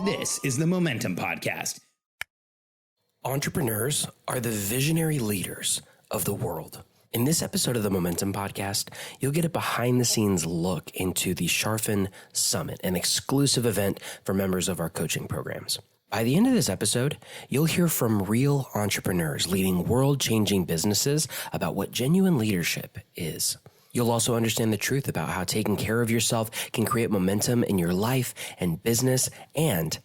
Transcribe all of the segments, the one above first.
This is the Momentum Podcast. Entrepreneurs are the visionary leaders of the world. In this episode of the Momentum Podcast, you'll get a behind-the-scenes look into the Charfen Summit, an exclusive event for members of our coaching programs. By the end of this episode, you'll hear from real entrepreneurs leading world-changing businesses about what genuine leadership is. You'll also understand the truth about how taking care of yourself can create momentum in your life and business, and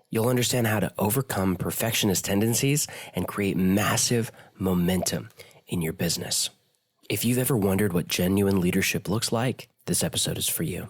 you'll understand how to overcome perfectionist tendencies and create massive momentum in your business. If you've ever wondered what genuine leadership looks like, this episode is for you.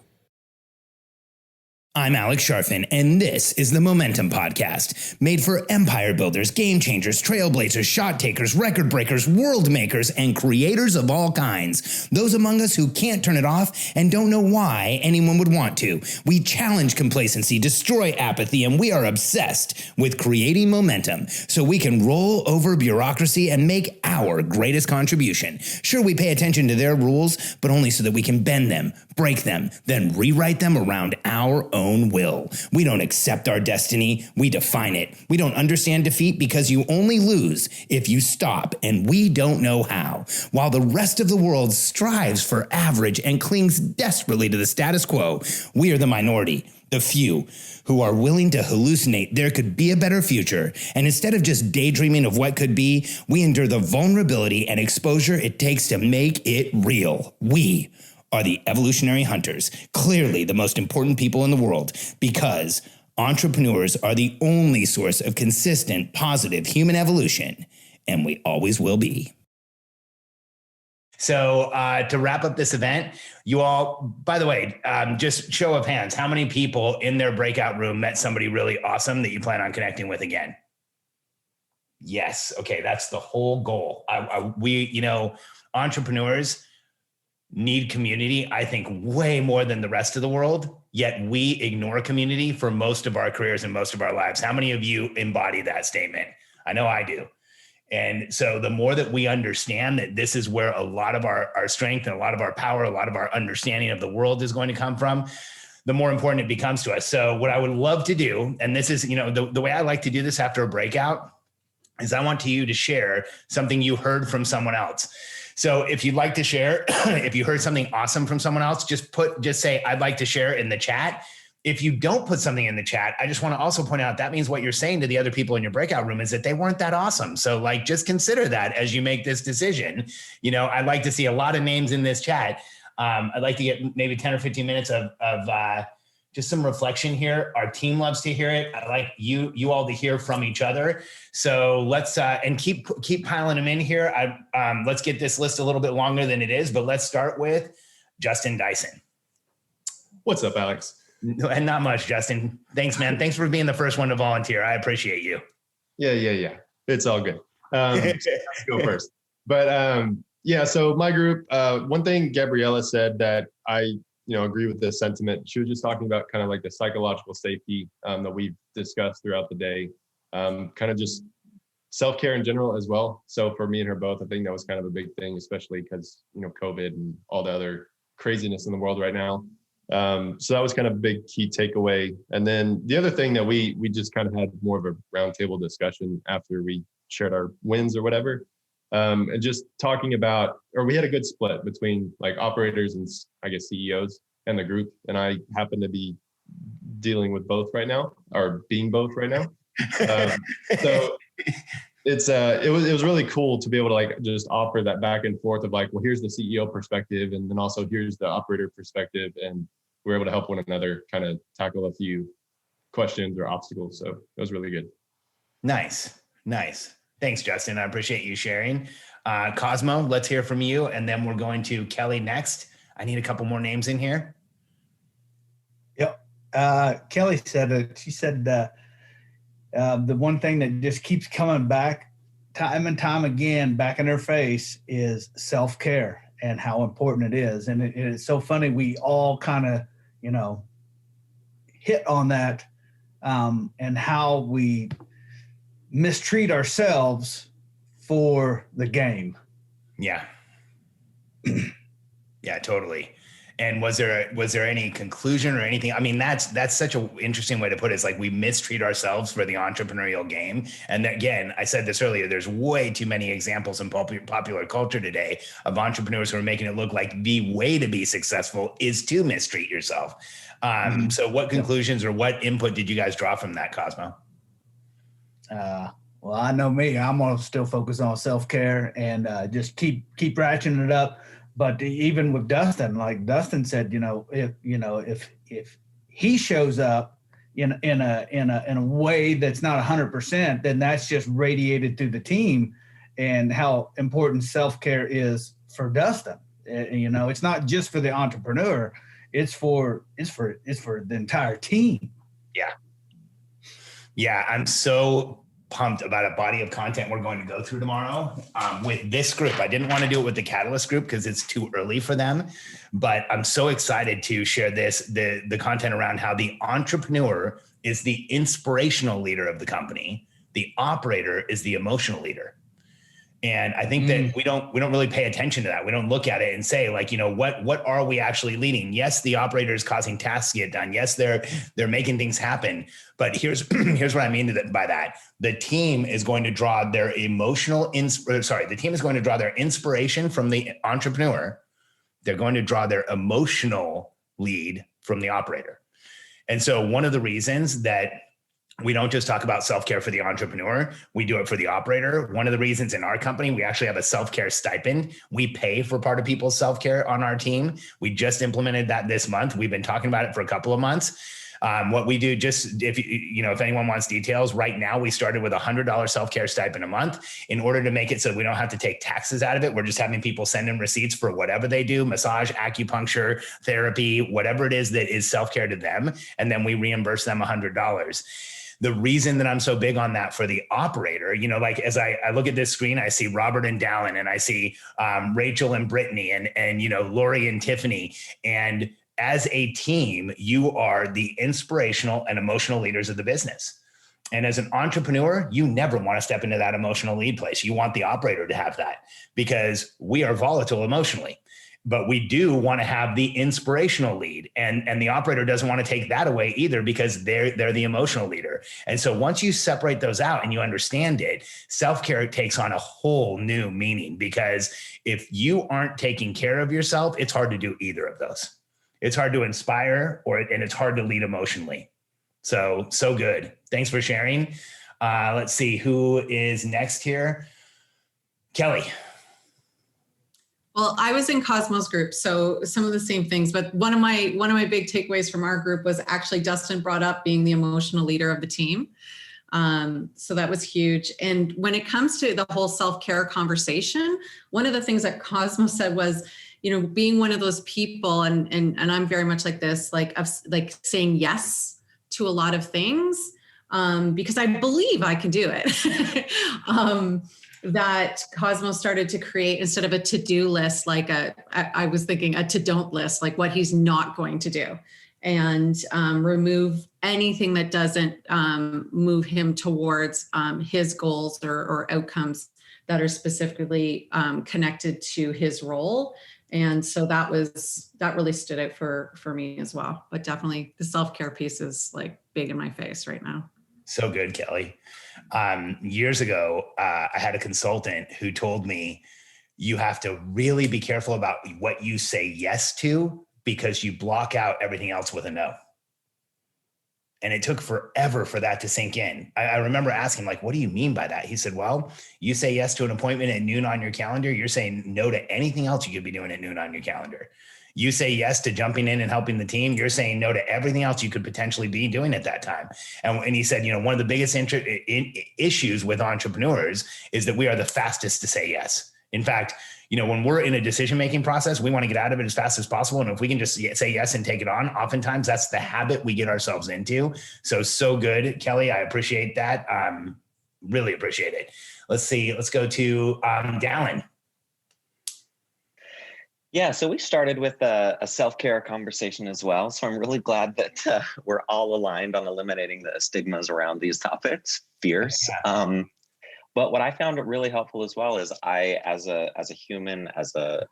I'm Alex Charfen, and this is the Momentum Podcast, made for empire builders, game changers, trailblazers, shot takers, record breakers, world makers, and creators of all kinds. Those among us who can't turn it off and don't know why anyone would want to. We challenge complacency, destroy apathy, and we are obsessed with creating momentum so we can roll over bureaucracy and make our greatest contribution. Sure, we pay attention to their rules, but only so that we can bend them, break them, then rewrite them around our own will. We don't accept our destiny, we define it. We don't understand defeat because you only lose if you stop, and we don't know how. While the rest of the world strives for average and clings desperately to the status quo, we are the minority, the few, who are willing to hallucinate there could be a better future. And instead of just daydreaming of what could be, we endure the vulnerability and exposure it takes to make it real. We are the evolutionary hunters, clearly the most important people in the world, because entrepreneurs are the only source of consistent, positive human evolution, and we always will be. So to wrap up this event, you all, by the way, just show of hands, how many people in their breakout room met somebody really awesome that you plan on connecting with again? Yes. Okay. That's the whole goal. Entrepreneurs need community, I think, way more than the rest of the world, yet we ignore community for most of our careers and most of our lives. How many of you embody that statement? I know I do. And so the more that we understand that this is where a lot of our strength and a lot of our power, a lot of our understanding of the world is going to come from, the more important it becomes to us. So what I would love to do, and this is, the way I like to do this after a breakout, is I want you to share something you heard from someone else. So if you'd like to share, if you heard something awesome from someone else, just say, I'd like to share in the chat. If you don't put something in the chat, I just want to also point out that means what you're saying to the other people in your breakout room is that they weren't that awesome. So just consider that as you make this decision. I'd like to see a lot of names in this chat. I'd like to get maybe 10 or 15 minutes of just some reflection here. Our team loves to hear it. I'd like you all to hear from each other. So let's and keep piling them in here. Let's get this list a little bit longer than it is, but let's start with Justin Dyson. What's up, Alex? And not much, Justin. Thanks, man. Thanks for being the first one to volunteer. I appreciate you. Yeah. It's all good. Let's go first. But so my group, one thing Gabriella said that I agree with this sentiment. She was just talking about kind of like the psychological safety that we've discussed throughout the day, kind of just self-care in general as well. So for me and her both, I think that was kind of a big thing, especially because, COVID and all the other craziness in the world right now. So that was kind of a big key takeaway. And then the other thing that we just kind of had more of a roundtable discussion after we shared our wins or whatever. And just talking about, or we had a good split between like operators and I guess CEOs and the group. And I happen to be dealing with both right now, or being both right now. So it was really cool to be able to just offer that back and forth of well, here's the CEO perspective. And then also here's the operator perspective. And we're able to help one another kind of tackle a few questions or obstacles. So it was really good. Nice. Thanks, Justin. I appreciate you sharing. Cosmo, let's hear from you. And then we're going to Kelly next. I need a couple more names in here. Yep. Kelly said it. She said the one thing that just keeps coming back time and time again back in her face is self-care and how important it is. And it's so funny. We all kind of, hit on that and how we mistreat ourselves for the game. Yeah. Yeah, totally. And was there any conclusion or anything? I mean, that's such an interesting way to put it. It's like we mistreat ourselves for the entrepreneurial game. And again, I said this earlier, there's way too many examples in popular culture today of entrepreneurs who are making it look like the way to be successful is to mistreat yourself. So what conclusions or what input did you guys draw from that, Cosmo? Well, I know me, I'm going to still focus on self-care and just keep ratcheting it up. But even with Dustin, like Dustin said, if he shows up in a way that's not 100%, then that's just radiated through the team, and how important self-care is for Dustin. It's not just for the entrepreneur; it's for the entire team. Yeah, I'm so pumped about a body of content we're going to go through tomorrow with this group. I didn't want to do it with the Catalyst group because it's too early for them, but I'm so excited to share the content around how the entrepreneur is the inspirational leader of the company. The operator is the emotional leader. And I think that we don't really pay attention to that. We don't look at it and say, like, what are we actually leading? Yes, the operator is causing tasks to get done. Yes, they're making things happen. But here's what I mean by that. The team is going to draw their the team is going to draw their inspiration from the entrepreneur. They're going to draw their emotional lead from the operator. And so one of the reasons that we don't just talk about self-care for the entrepreneur, we do it for the operator. One of the reasons in our company, we actually have a self-care stipend. We pay for part of people's self-care on our team. We just implemented that this month. We've been talking about it for a couple of months. What we do, just if anyone wants details, right now we started with $100 self-care stipend a month in order to make it so we don't have to take taxes out of it. We're just having people send in receipts for whatever they do, massage, acupuncture, therapy, whatever it is that is self-care to them. And then we reimburse them $100. The reason that I'm so big on that for the operator, like as I look at this screen, I see Robert and Dallin, and I see Rachel and Brittany, and Lori and Tiffany. And as a team, you are the inspirational and emotional leaders of the business. And as an entrepreneur, you never want to step into that emotional lead place. You want the operator to have that because we are volatile emotionally. But we do want to have the inspirational lead, and the operator doesn't want to take that away either because they're the emotional leader. And so once you separate those out and you understand it, self-care takes on a whole new meaning, because if you aren't taking care of yourself, it's hard to do either of those. It's hard to inspire and it's hard to lead emotionally. So good. Thanks for sharing. Let's see who is next here. Kelly. Well, I was in Cosmo's group, so some of the same things, but one of my big takeaways from our group was actually Dustin brought up being the emotional leader of the team. So that was huge. And when it comes to the whole self-care conversation, one of the things that Cosmo said was, being one of those people, and I'm very much like this, like saying yes to a lot of things, because I believe I can do it. That Cosmo started to create, instead of a to-do list, like I was thinking a to-don't list, like what he's not going to do, and remove anything that doesn't move him towards his goals or outcomes that are specifically connected to his role. And so that really stood out for me as well. But definitely the self-care piece is like big in my face right now. So good, Kelly. Years ago, I had a consultant who told me you have to really be careful about what you say yes to, because you block out everything else with a no. And it took forever for that to sink in. I remember asking, like, what do you mean by that? He said, well, you say yes to an appointment at noon on your calendar. You're saying no to anything else you could be doing at noon on your calendar. You say yes to jumping in and helping the team. You're saying no to everything else you could potentially be doing at that time. And he said, one of the biggest issues with entrepreneurs is that we are the fastest to say yes. In fact, when we're in a decision-making process, we want to get out of it as fast as possible. And if we can just say yes and take it on, oftentimes that's the habit we get ourselves into. So good, Kelly. I appreciate that. Really appreciate it. Let's see. Let's go to Dallin. Yeah, so we started with a self-care conversation as well. So I'm really glad that we're all aligned on eliminating the stigmas around these topics, fears. Yeah. But what I found really helpful as well is I, as a human, as a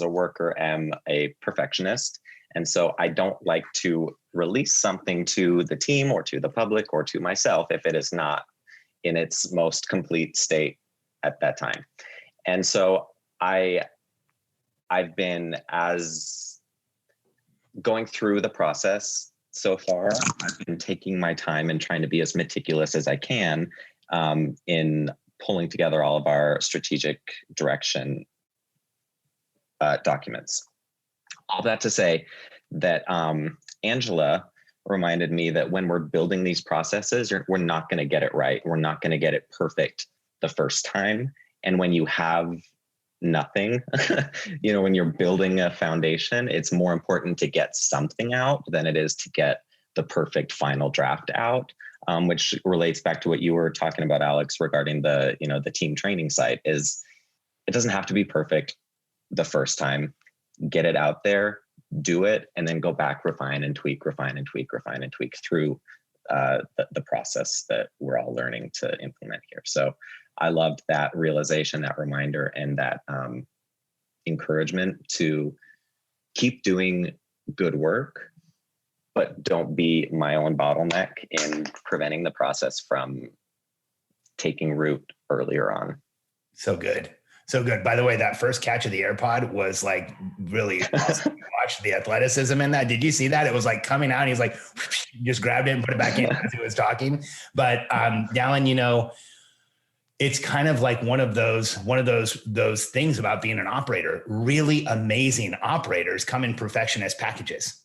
worker, am a perfectionist. And so I don't like to release something to the team or to the public or to myself if it is not in its most complete state at that time. And so I've been going through the process so far. I've been taking my time and trying to be as meticulous as I can in pulling together all of our strategic direction documents. All that to say that Angela reminded me that when we're building these processes, we're not going to get it right. We're not going to get it perfect the first time. And when you have nothing, when you're building a foundation, it's more important to get something out than it is to get the perfect final draft out, which relates back to what you were talking about, Alex, regarding the team training site. Is it doesn't have to be perfect the first time. Get it out there, do it, and then go back, refine and tweak through the process that we're all learning to implement here. So I loved that realization, that reminder, and that encouragement to keep doing good work, but don't be my own bottleneck in preventing the process from taking root earlier on. So good. So good. By the way, that first catch of the AirPod was like really awesome. Watch the athleticism in that. Did you see that? It was like coming out and he's like, just grabbed it and put it back in as he was talking. But Dallin, it's kind of like one of those things about being an operator. Really amazing operators come in perfectionist packages.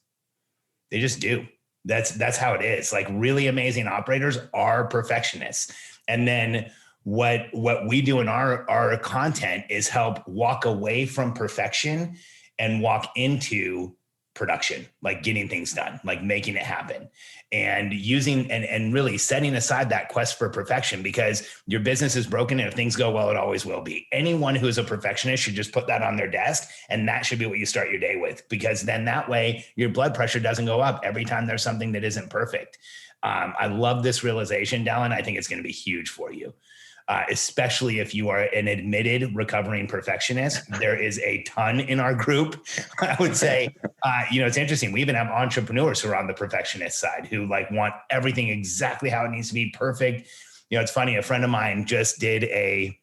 They just do. That's how it is. Like really amazing operators are perfectionists. And then what we do in our content is help walk away from perfection and walk into production, like getting things done, like making it happen, and using and really setting aside that quest for perfection, because your business is broken, and if things go well, it always will be. Anyone who is a perfectionist should just put that on their desk, and that should be what you start your day with, because then that way your blood pressure doesn't go up every time there's something that isn't perfect. I love this realization, Dallin. I think it's going to be huge for you. Especially if you are an admitted recovering perfectionist. There is a ton in our group. I would say, it's interesting. We even have entrepreneurs who are on the perfectionist side who like want everything exactly how it needs to be perfect. It's funny. A friend of mine just did a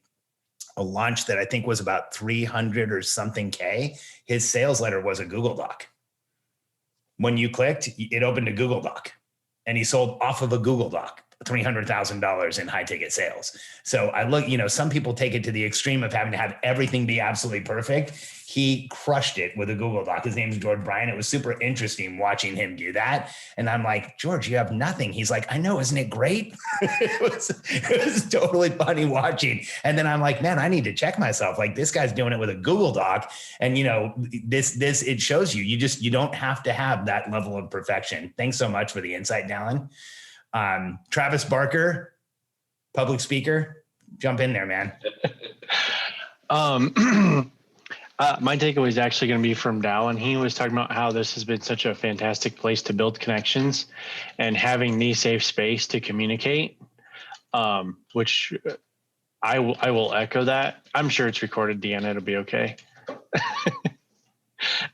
launch that I think was about 300 or something K. His sales letter was a Google Doc. When you clicked, it opened a Google Doc, and he sold off of a Google Doc $300,000 in high ticket sales. So I look, some people take it to the extreme of having to have everything be absolutely perfect. He crushed it with a Google Doc. His name is George Bryan. It was super interesting watching him do that. And I'm like, George, you have nothing. He's like, I know, isn't it great? it was totally funny watching. And then I'm like, man, I need to check myself. Like this guy's doing it with a Google Doc. And it shows you don't have to have that level of perfection. Thanks so much for the insight, Dallin. Travis Barker, public speaker, jump in there, man. My takeaway is actually going to be from Dallin. He was talking about how this has been such a fantastic place to build connections and having the safe space to communicate, which I will echo that. I'm sure it's recorded, Deanna. It'll be okay.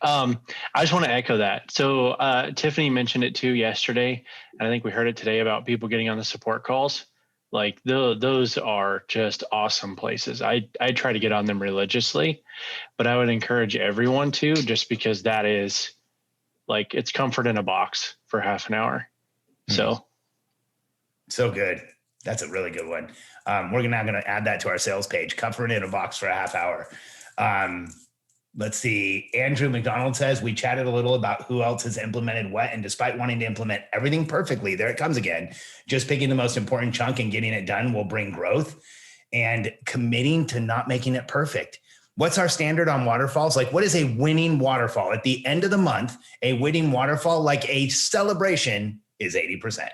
I just want to echo that. So Tiffany mentioned it too yesterday, and I think we heard it today about people getting on the support calls. Like those are just awesome places. I try to get on them religiously, but I would encourage everyone to, just because that is like, it's comfort in a box for half an hour. So good. That's a really good one. We're now going to add that to our sales page, comfort in a box for a half hour. Let's see. Andrew McDonald says, we chatted a little about who else has implemented what, and despite wanting to implement everything perfectly, there it comes again, just picking the most important chunk and getting it done will bring growth, and committing to not making it perfect. What's our standard on waterfalls? Like, what is a winning waterfall? At the end of the month, a winning waterfall, like a celebration, is 80%.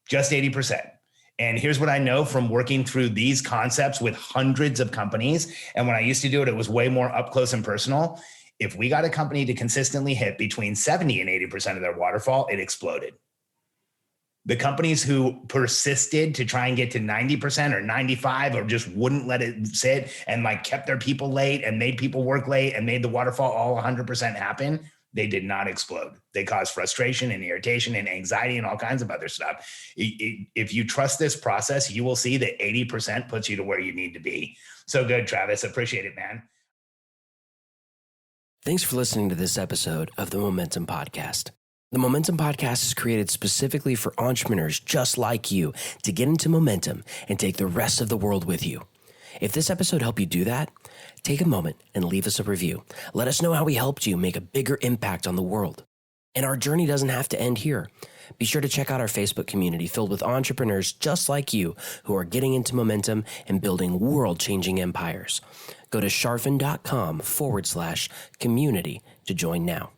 Just 80%. And here's what I know from working through these concepts with hundreds of companies. And when I used to do it, it was way more up close and personal. If we got a company to consistently hit between 70 and 80% of their waterfall, it exploded. The companies who persisted to try and get to 90% or 95, or just wouldn't let it sit and like kept their people late and made people work late and made the waterfall all 100% happen, They did not explode. They caused frustration and irritation and anxiety and all kinds of other stuff. If you trust this process, you will see that 80% puts you to where you need to be. So good, Travis. Appreciate it, man. Thanks for listening to this episode of the Momentum Podcast. The Momentum Podcast is created specifically for entrepreneurs just like you to get into momentum and take the rest of the world with you. If this episode helped you do that, take a moment and leave us a review. Let us know how we helped you make a bigger impact on the world. And our journey doesn't have to end here. Be sure to check out our Facebook community filled with entrepreneurs just like you who are getting into momentum and building world-changing empires. Go to charfen.com/community to join now.